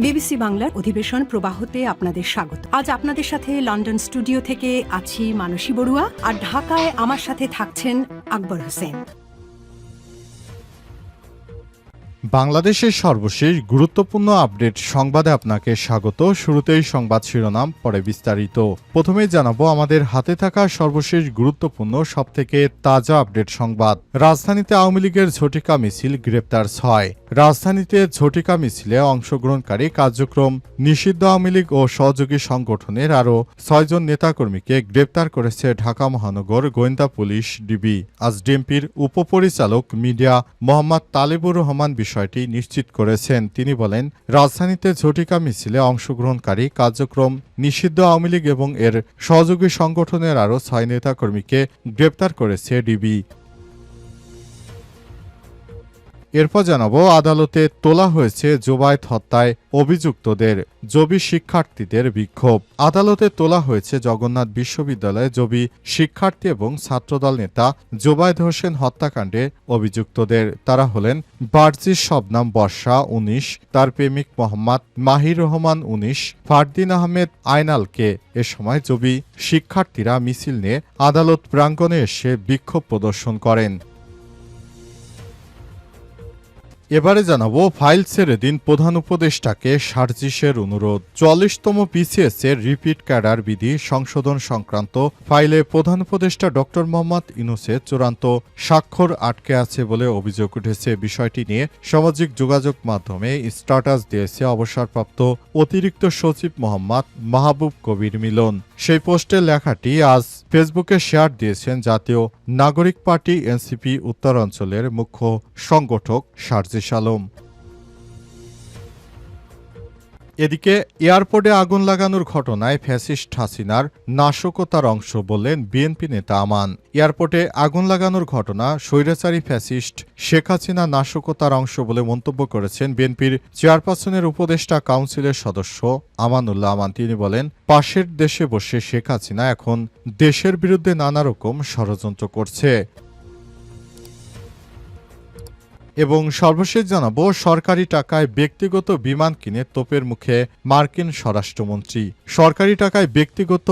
BBC বাংলার অধিবেশন প্রবাহতে আপনাদের স্বাগত। আজ আপনাদের সাথে লন্ডন স্টুডিও থেকে আছি মানসী বড়ুয়া, আর ঢাকায় আমার সাথে থাকছেন আকবর হোসেন। বাংলাদেশের সর্বশেষ গুরুত্বপূর্ণ আপডেট সংবাদে আপনাকে স্বাগত। শুরুতেই সংবাদ শিরোনাম, পরে বিস্তারিত। প্রথমেই জানাবো আমাদের হাতে থাকা সর্বশেষ গুরুত্বপূর্ণ সবথেকে তাজা আপডেট সংবাদ। রাজধানীতে আওয়ামী লীগের ঝটিকা মিছিল, গ্রেপ্তার 6। রাজধানীতে ঝটিকা মিছিলে অংশগ্রহণকারী কার্যক্রম নিষিদ্ধ আওয়ামী লীগ ও সহযোগী সংগঠনের আরও 6 জন নেতাকর্মীকে গ্রেপ্তার করেছে ঢাকা মহানগর গোয়েন্দা পুলিশ ডিবি। আজ ডিএমপির উপপরিচালক মিডিয়া মোহাম্মদ তালেবুর রহমান বিষয়টি নিশ্চিত করেছেন। তিনি বলেন, রাজধানীতে ঝটিকা মিছিলে অংশগ্রহণকারী কার্যক্রম নিষিদ্ধ আওয়ামী লীগ এবং এর সহযোগী সংগঠনের আরও 6 নেতাকর্মীকে গ্রেপ্তার করেছে ডিবি। এরপর জানাবো আদালতে তোলা হয়েছে জুবায়েত হত্যায় অভিযুক্তদের, জবি শিক্ষার্থীদের বিক্ষোভ। আদালতে তোলা হয়েছে জগন্নাথ বিশ্ববিদ্যালয়ে জবি শিক্ষার্থী এবং ছাত্রদল নেতা জুবায়েত হোসেন হত্যাকাণ্ডে অভিযুক্তদের। তারা হলেন বারজিস শবনাম বর্ষা 19, তার প্রেমিক মোহাম্মদ মাহির রহমান 19, ফারদিন আহমেদ আয়নালকে। এ সময় জবি শিক্ষার্থীরা মিছিল নিয়ে আদালত প্রাঙ্গণে এসে বিক্ষোভ প্রদর্শন করেন। এবারে জানাবো ফাইল ছেড়ে দিন প্রধান উপদেষ্টাকে সার্জিসের অনুরোধ। 44তম পিসিএস এর রিপিট ক্যাডার বিধি সংশোধন সংক্রান্ত ফাইলে প্রধান উপদেষ্টা ড মোহাম্মদ ইউনূসের চূড়ান্ত স্বাক্ষর আটকে আছে বলে অভিযোগ উঠেছে। বিষয়টি নিয়ে সামাজিক যোগাযোগ মাধ্যমে স্ট্যাটাস দিয়েছে অবসরপ্রাপ্ত অতিরিক্ত সচিব মোহাম্মদ মাহবুব কবির মিলন। সেই পোস্টের লেখাটি আজ ফেসবুকে শেয়ার দিয়েছেন জাতীয় নাগরিক পার্টি এনসিপি উত্তরাঞ্চলের মুখ্য সংগঠক সার্জিস আলম। এদিকে এয়ারপোর্টে আগুন লাগানোর ঘটনায় ফ্যাসিস্ট হাসিনার নাশকতার অংশ বললেন বিএনপি নেতা আমান। এয়ারপোর্টে আগুন লাগানোর ঘটনা স্বৈরাচারী ফ্যাসিস্ট শেখ হাসিনা নাশকতার অংশ বলে মন্তব্য করেছেন বিএনপির চেয়ারপারসনের উপদেষ্টা কাউন্সিলের সদস্য আমানুল্লাহ আমান। তিনি বলেন, পাশের দেশে বসে শেখ হাসিনা এখন দেশের বিরুদ্ধে নানা রকম ষড়যন্ত্র করছে। এবং সর্বশেষ জানাবো সরকারি টাকায় ব্যক্তিগত বিমান কিনে তোপের মুখে মার্কিন স্বরাষ্ট্রমন্ত্রী। সরকারি টাকায় ব্যক্তিগত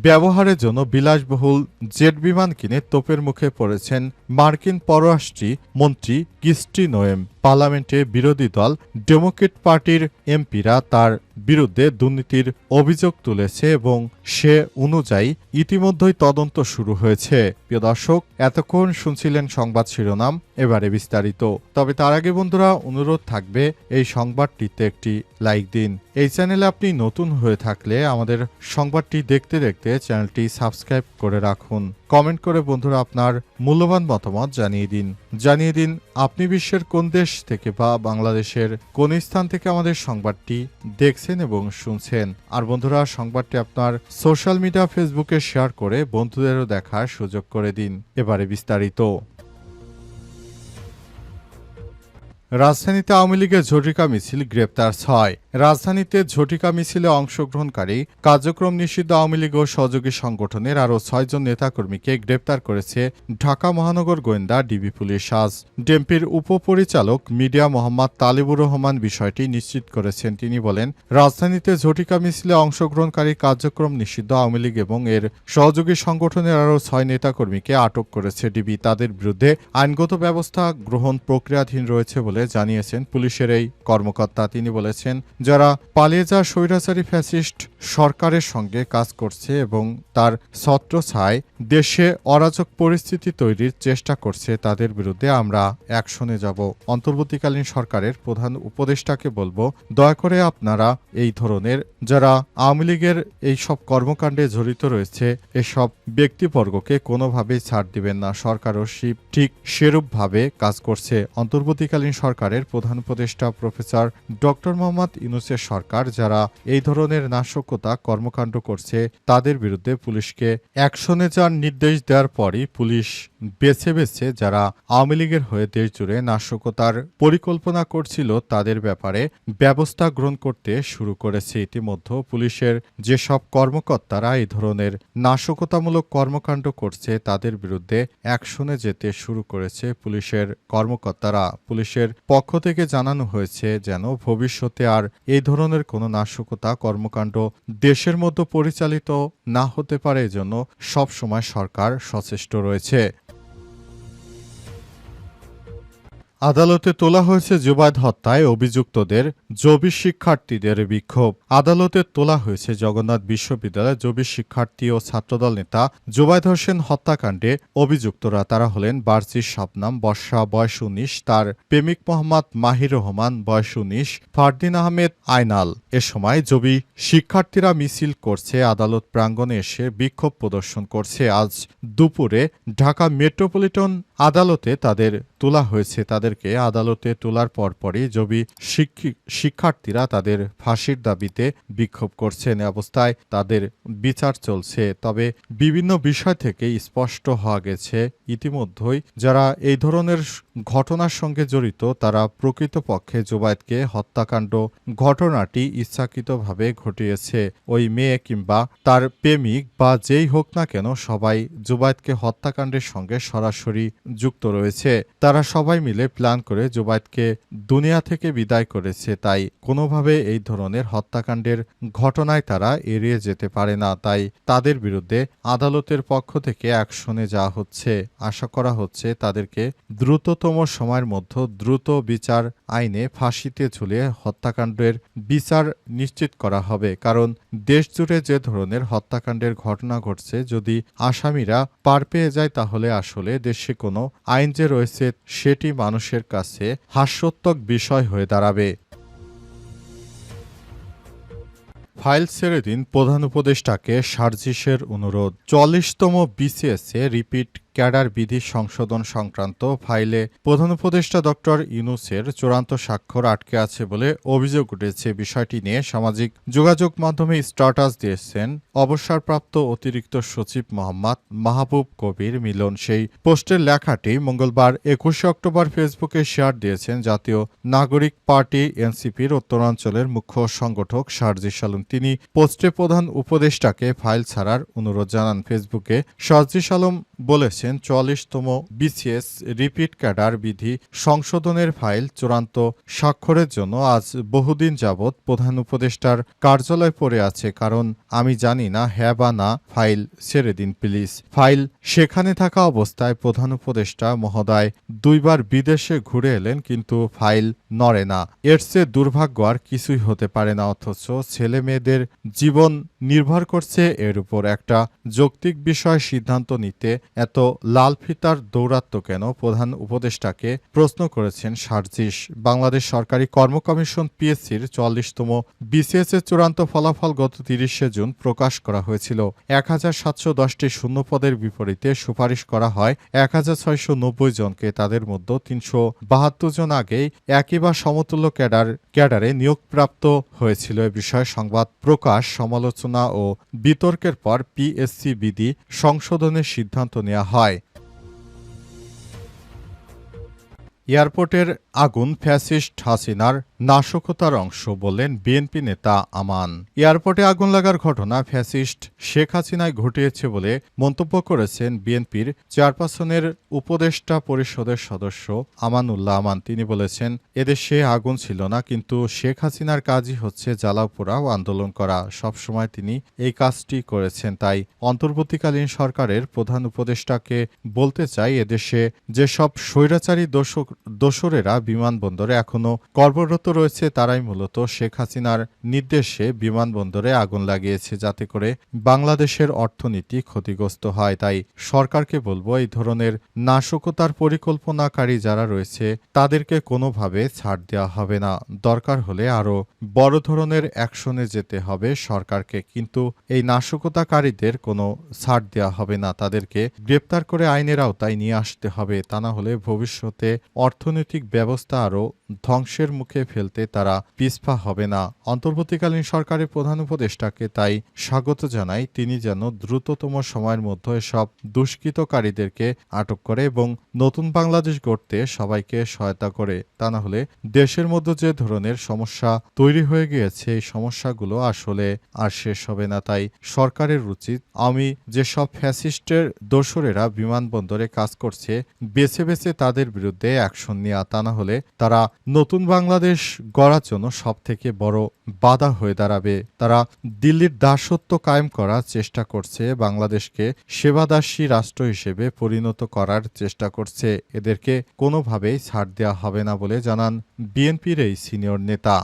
ব্যবহারের জন্য বিলাসবহুল জেট বিমান কিনে তোপের মুখে পড়েছেন মার্কিন পররাষ্ট্র মন্ত্রী ক্রিস্টি নোয়েম। পার্লামেন্টে বিরোধী দল ডেমোক্রেট পার্টির এমপিরা তার বিরুদ্ধে দুর্নীতির অভিযোগ তুলেছে এবং সে অনুযায়ী ইতিমধ্যেই তদন্ত শুরু হয়েছে। প্রিয় দর্শক, এতক্ষণ শুনছিলেন সংবাদ শিরোনাম, এবারে বিস্তারিত। তবে তার আগে বন্ধুরা অনুরোধ থাকবে এই সংবাদটিতে একটি লাইক দিন। এই চ্যানেলে আপনি নতুন হয়ে থাকলে আমাদের সংবাদটি দেখতে দেখতে চ্যানেলটি সাবস্ক্রাইব করে রাখুন। কমেন্ট করে বন্ধুরা আপনার মূল্যবান মতামত জানিয়ে দিন আপনি বিশ্বের কোন দেশ থেকে বা বাংলাদেশের কোন স্থান থেকে আমাদের সংবাদটি দেখছেন এবং শুনছেন। আর বন্ধুরা সংবাদটি আপনার সোশ্যাল মিডিয়া ফেসবুকে শেয়ার করে বন্ধুদেরও দেখার সুযোগ করে দিন। এবারে বিস্তারিত। রাজধানীতে আওয়ামী লীগের ঝটিকা মিছিল, গ্রেপ্তার 6। রাজধানীতে ঝটিকা মিছিলে অংশগ্রহণকারী কার্যক্রম নিষিদ্ধ আওয়ামী লীগ ও সহযোগী সংগঠনের আরও 6 জন নেতাকর্মীকে গ্রেপ্তার করেছে ঢাকা মহানগর গোয়েন্দা ডিবি পুলিশ। আজ ডিএমপির উপপরিচালক মিডিয়া মোহাম্মদ তালেবুর রহমান বিষয়টি নিশ্চিত করেছেন। তিনি বলেন, রাজধানীতে ঝটিকা মিছিলে অংশগ্রহণকারী কার্যক্রম নিষিদ্ধ আওয়ামী লীগ এবং এর সহযোগী সংগঠনের আরও 6 নেতাকর্মীকে আটক করেছে ডিবি। তাদের বিরুদ্ধে আইনগত ব্যবস্থা গ্রহণ প্রক্রিয়াধীন রয়েছে বলে জানিয়েছেন পুলিশের এই কর্মকর্তা। তিনি বলেছেন, যারা পালিয়ে যাওয়া স্বৈরাচারী ফ্যাসিস্ট সরকারের সঙ্গে কাজ করছে এবং তার ছত্রছায়ায় দেশে অরাজক পরিস্থিতি তৈরির চেষ্টা করছে, তাদের বিরুদ্ধে আমরা অ্যাকশনে যাব। অন্তর্বর্তীকালীন সরকারের প্রধান উপদেষ্টাকে বলবো, দয়া করে আপনারা এই ধরনের যারা আওয়ামী লীগের এই সব কর্মকাণ্ডে জড়িত রয়েছে এসব ব্যক্তিবর্গকে কোনোভাবেই ছাড় দিবেন না। সরকারও ঠিক সেরূপভাবে কাজ করছে। অন্তর্বর্তীকালীন সরকারের প্রধান উপদেষ্টা প্রফেসর ড মোহাম্মদ ইউনূসের সরকার যারা এই ধরনের নাশকতা কর্মকাণ্ড করছে তাদের বিরুদ্ধে পুলিশকে অ্যাকশনে যাওয়ার নির্দেশ দেওয়ার পরই পুলিশ বেছে বেছে যারা আওয়ামী লীগের হয়ে দেশজুড়ে নাশকতার পরিকল্পনা করছিল তাদের ব্যাপারে ব্যবস্থা গ্রহণ করতে শুরু করেছে। ইতিমধ্যে পুলিশের যেসব কর্মকর্তারা এই ধরনের নাশকতামূলক কর্মকাণ্ড করছে তাদের বিরুদ্ধে অ্যাকশনে যেতে শুরু করেছে পুলিশের কর্মকর্তারা। পুলিশের পক্ষ থেকে জানানো হয়েছে যেন ভবিষ্যতে আর এই ধরনের কোনো নাশকতা কর্মকাণ্ড দেশের মধ্যে পরিচালিত না হতে পারে, এজন্য সবসময় সরকার সচেষ্ট রয়েছে। আদালতে তোলা হয়েছে জুবায়েদ হত্যায় অভিযুক্তদের জবি শিক্ষার্থীদের বিক্ষোভ। আদালতে তোলা হয়েছে জগন্নাথ বিশ্ববিদ্যালয়ের জবি শিক্ষার্থী ও ছাত্রদল নেতা জুবায়েদ হোসেন হত্যাকাণ্ডে অভিযুক্তরা। তারা হলেন বারচির শাবনাম বর্ষা বয়স ১৯, তার প্রেমিক মোহাম্মদ মাহির রহমান বয়স ১৯, ফারদিন আহমেদ আইনাল। এ সময় জবি শিক্ষার্থীরা মিছিল করছে, আদালত প্রাঙ্গণে এসে বিক্ষোভ প্রদর্শন করছে। আজ দুপুরে ঢাকা মেট্রোপলিটন আদালতে তাদের তোলা হয়েছে। তাদেরকে আদালতে তোলার পরপরই জবি শিক্ষার্থীরা তাদের ফাঁসির দাবিতে বিক্ষোভ করছেন। এ অবস্থায় তাদের বিচার চলছে। তবে বিভিন্ন বিষয় থেকে স্পষ্ট হওয়া গেছে ইতিমধ্যেই যারা এই ধরনের ঘটনার সঙ্গে জড়িত তারা প্রকৃতপক্ষে জুবায়েদকে হত্যাকাণ্ড ঘটনাটি ইচ্ছাকৃতভাবে ঘটিয়েছে। ওই মেয়ে কিংবা তার প্রেমিক বা যেই হোক না কেন সবাই জুবায়েদকে হত্যাকাণ্ডের সঙ্গে সরাসরি যুক্ত রয়েছে। তারা সবাই মিলে প্ল্যান করে জুবায়েদকে দুনিয়া থেকে বিদায় করেছে। তাই কোনোভাবে এই ধরনের হত্যাকাণ্ডের ঘটনায় তারা এড়িয়ে যেতে পারে না। তাই তাদের বিরুদ্ধে আদালতের পক্ষ থেকে অ্যাকশনে যাওয়া হচ্ছে। আশা করা হচ্ছে তাদেরকে দ্রুততম সময়ের মধ্যে দ্রুত বিচার আইনে ফাঁসিতে ঝুলিয়ে হত্যাকাণ্ডের বিচার নিশ্চিত করা হবে। কারণ দেশজুড়ে যে ধরনের হত্যাকাণ্ডের ঘটনা ঘটছে, যদি আসামিরা পার পেয়ে যায় তাহলে আসলে দেশে কোনো আইন যে রয়েছে সেটি মানুষের কাছে হাস্যোত্তক বিষয় হয়ে দাঁড়াবে। ফাইল ছেড়ে দিন, প্রধান উপদেষ্টাকে সার্জিসের অনুরোধ। ৪০তম বিসিএসে রিপিট ক্যাডার বিধি সংশোধন সংক্রান্ত ফাইলে প্রধান উপদেষ্টা ডক্টর ইউনূসের চূড়ান্ত স্বাক্ষর আটকে আছে বলে অভিযোগ উঠেছে। বিষয়টি নিয়ে সামাজিক যোগাযোগ মাধ্যমে স্ট্যাটাস দিয়েছেন অবসরপ্রাপ্ত অতিরিক্ত সচিব মোহাম্মদ মাহবুব কবির মিলন। সেই পোস্টের লেখাটি মঙ্গলবার ২১ অক্টোবর ফেসবুকে শেয়ার দিয়েছেন জাতীয় নাগরিক পার্টি এনসিপির উত্তরাঞ্চলের মুখ্য সংগঠক সার্জিস আলম। তিনি পোস্টে প্রধান উপদেষ্টাকে ফাইল ছাড়ার অনুরোধ জানান। ফেসবুকে সার্জিস আলম বলেছেন, ৪৪তম বিসিএস রিপিট ক্যাডার বিধি সংশোধনের ফাইল চূড়ান্ত স্বাক্ষরের জন্য আজ বহুদিন যাবৎ প্রধান উপদেষ্টার কার্যালয় পড়ে আছে। কারণ আমি জানি না হ্যাঁ বা না, ফাইল ছেড়ে দিন প্লিজ। ফাইল সেখানে থাকা অবস্থায় প্রধান উপদেষ্টা মহোদয় ২ বার বিদেশে ঘুরে এলেন, কিন্তু ফাইল নড়ে না। এর চেয়ে দুর্ভাগ্য আর কিছুই হতে পারে না। অথচ ছেলে মেয়েদের জীবন নির্ভর করছে এর উপর। একটা যৌক্তিক বিষয় সিদ্ধান্ত নিতে এত লাল ফিতার দৌরাত্ম্য কেন? প্রধান উপদেষ্টাকে প্রশ্ন করেছেন সার্জিস। বাংলাদেশ সরকারি কর্ম কমিশন পিএসসির ৪০তম বিসিএস এর চূড়ান্ত ফলাফল গত ৩০শে জুন প্রকাশ করা হয়েছিল। ১৭১০টি শূন্য পদের বিপরীতে সুপারিশ করা হয় ১৬৯০ জনকে। তাদের মধ্যে ৩৭২ জন আগেই একই বা সমতুল্য ক্যাডারে নিয়োগপ্রাপ্ত হয়েছিল। এ বিষয়ে সংবাদ প্রকাশ, সমালোচনা ও বিতর্কের পর পিএসসি বিধি সংশোধনের সিদ্ধান্ত নেওয়া হয়। এয়ারপোর্টের আগুন ফ্যাসিস্ট হাসিনার নাশকতার অংশ বললেন বিএনপি নেতা আমান। এয়ারপোর্টে আগুন লাগার ঘটনা ফ্যাসিস্ট শেখ হাসিনায় ঘটিয়েছে বলে মন্তব্য করেছেন বিএনপির চেয়ারপারসনের উপদেষ্টা পরিষদের সদস্য আমানুল্লাহ আমান। তিনি বলেছেন, এদেশে আগুন ছিল না, কিন্তু শেখ হাসিনার কাজই হচ্ছে জ্বালাও পোড়াও আন্দোলন করা। সবসময় তিনি এই কাজটি করেছেন। তাই অন্তর্বর্তীকালীন সরকারের প্রধান উপদেষ্টাকে বলতে চাই, এদেশে যেসব স্বৈরাচারী দোসরেরা বিমানবন্দরে এখনো কর্মরত রয়েছে তারাই মূলত শেখ হাসিনার নির্দেশে বিমানবন্দরে আগুন লাগিয়েছে, যাতে করে বাংলাদেশের অর্থনীতি ক্ষতিগ্রস্ত হয়। তাই সরকারকে বলবো, এই ধরনের নাশকতার পরিকল্পনাকারী যারা রয়েছে তাদেরকে কোনোভাবে ছাড় দেওয়া হবে না। দরকার হলে আরও বড় ধরনের অ্যাকশনে যেতে হবে সরকারকে, কিন্তু এই নাশকতাকারীদের কোনো ছাড় দেওয়া হবে না। তাদেরকে গ্রেপ্তার করে আইনের আওতায় নিয়ে আসতে হবে। তা না হলে ভবিষ্যতে অর্থনৈতিক ব্যবস্থা আরও ধ্বংসের মুখে ফেলতে তারা পিছপা হবে না। অন্তর্বর্তীকালীন সরকারের প্রধান উপদেষ্টাকে তাই স্বাগত জানায় তিনি যেন দ্রুততম সময়ের মধ্যে সব দুষ্কৃতকারীদেরকে আটক করে এবং নতুন বাংলাদেশ গড়তে সবাইকে সহায়তা করে। তা না হলে দেশের মধ্যে যে ধরনের সমস্যা তৈরি হয়ে গিয়েছে এই সমস্যাগুলো আসলে আর শেষ হবে না। তাই সরকারের উচিত আমি যেসব ফ্যাসিস্টের দোসরেরা বিমানবন্দরে কাজ করছে বেছে বেছে তাদের বিরুদ্ধে অ্যাকশন নেওয়া। তা না হলে তারা নতুন বাংলাদেশ গড়ার জন্য সবথেকে বড় বাধা হয়ে দাঁড়াবে। তারা দিল্লির দাসত্ব কায়েম করার চেষ্টা করছে, বাংলাদেশকে সেবাদাসী রাষ্ট্র হিসেবে পরিণত করার চেষ্টা করছে। এদেরকে কোনোভাবেই ছাড় দেওয়া হবে না বলে জানান বিএনপির এই সিনিয়র নেতা।